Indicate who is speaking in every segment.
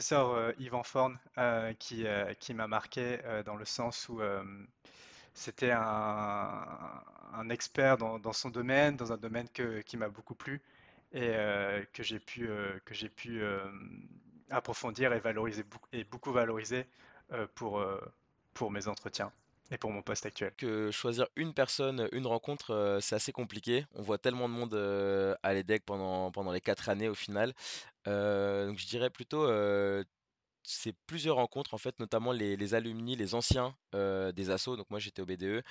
Speaker 1: professeur Yvan Forn qui m'a marqué dans le sens où c'était un expert dans son domaine, dans un domaine qui m'a beaucoup plu et que j'ai pu approfondir et valoriser et beaucoup valoriser euh, pour, euh, pour mes entretiens et pour mon poste actuel.
Speaker 2: Que choisir une personne, une rencontre, c'est assez compliqué. On voit tellement de monde à l'EDEC pendant les 4 années au final. Donc je dirais plutôt c'est plusieurs rencontres en fait, notamment les alumni, les anciens des assos. Donc moi j'étais au BDE,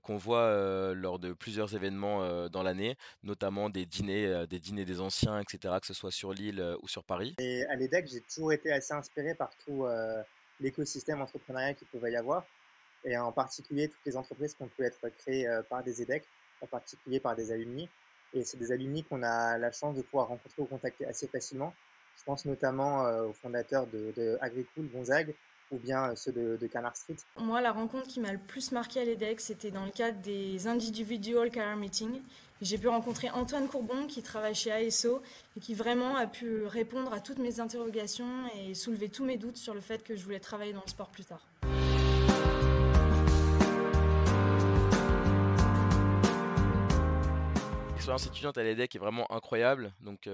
Speaker 2: qu'on voit lors de plusieurs événements dans l'année, notamment des dîners des anciens, etc., que ce soit sur l'île ou sur Paris.
Speaker 3: Et à l'EDEC, j'ai toujours été assez inspiré par tout l'écosystème entrepreneurial qu'il pouvait y avoir, et en particulier toutes les entreprises qui ont pu être créées par des EDEC, en particulier par des alumni. Et c'est des alumni qu'on a la chance de pouvoir rencontrer ou contacter assez facilement. Je pense notamment aux fondateurs de Agricool, Gonzague, ou bien ceux de Canard Street.
Speaker 4: Moi, la rencontre qui m'a le plus marqué à l'EDEC, c'était dans le cadre des Individual Career Meetings. J'ai pu rencontrer Antoine Courbon, qui travaille chez ASO, et qui vraiment a pu répondre à toutes mes interrogations et soulever tous mes doutes sur le fait que je voulais travailler dans le sport plus tard.
Speaker 2: L'expérience étudiante à l'EDEC est vraiment incroyable. Donc,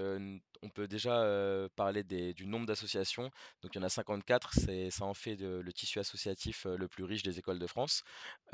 Speaker 2: on peut déjà parler du nombre d'associations. Donc, il y en a 54. Ça en fait le tissu associatif le plus riche des écoles de France.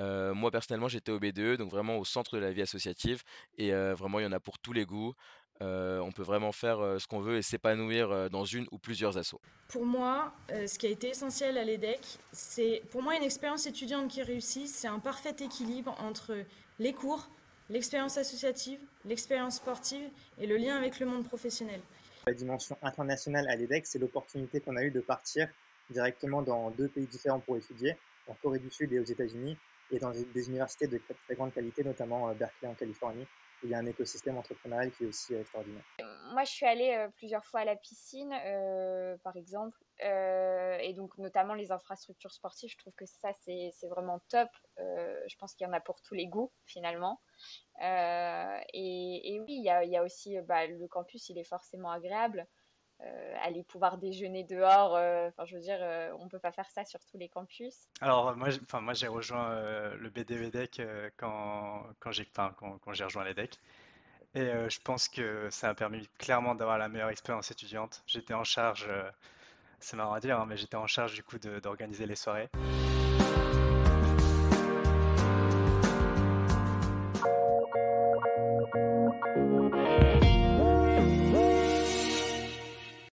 Speaker 2: Moi, personnellement, j'étais au BDE, donc vraiment au centre de la vie associative. Et vraiment, il y en a pour tous les goûts. On peut vraiment faire ce qu'on veut et s'épanouir dans une ou plusieurs assos.
Speaker 4: Pour moi, ce qui a été essentiel à l'EDEC, c'est pour moi une expérience étudiante qui réussit, c'est un parfait équilibre entre les cours, l'expérience associative, l'expérience sportive et le lien avec le monde professionnel.
Speaker 3: La dimension internationale à l'EDEC, c'est l'opportunité qu'on a eue de partir directement dans deux pays différents pour étudier, en Corée du Sud et aux États-Unis, et dans des universités de très grande qualité, notamment Berkeley en Californie, où il y a un écosystème entrepreneurial qui est aussi extraordinaire.
Speaker 5: Moi, je suis allée plusieurs fois à la piscine, par exemple, et donc notamment les infrastructures sportives. Je trouve que ça, c'est vraiment top. Je pense qu'il y en a pour tous les goûts, finalement. Et oui, il y a aussi bah, le campus, il est forcément agréable. Aller pouvoir déjeuner dehors, enfin, je veux dire, on peut pas faire ça sur tous les campus.
Speaker 1: Alors moi j'ai rejoint le BDEDEC quand j'ai rejoint l'EDEC. Et je pense que ça a permis clairement d'avoir la meilleure expérience étudiante. J'étais en charge, c'est marrant à dire, hein, mais j'étais en charge du coup d'organiser les soirées.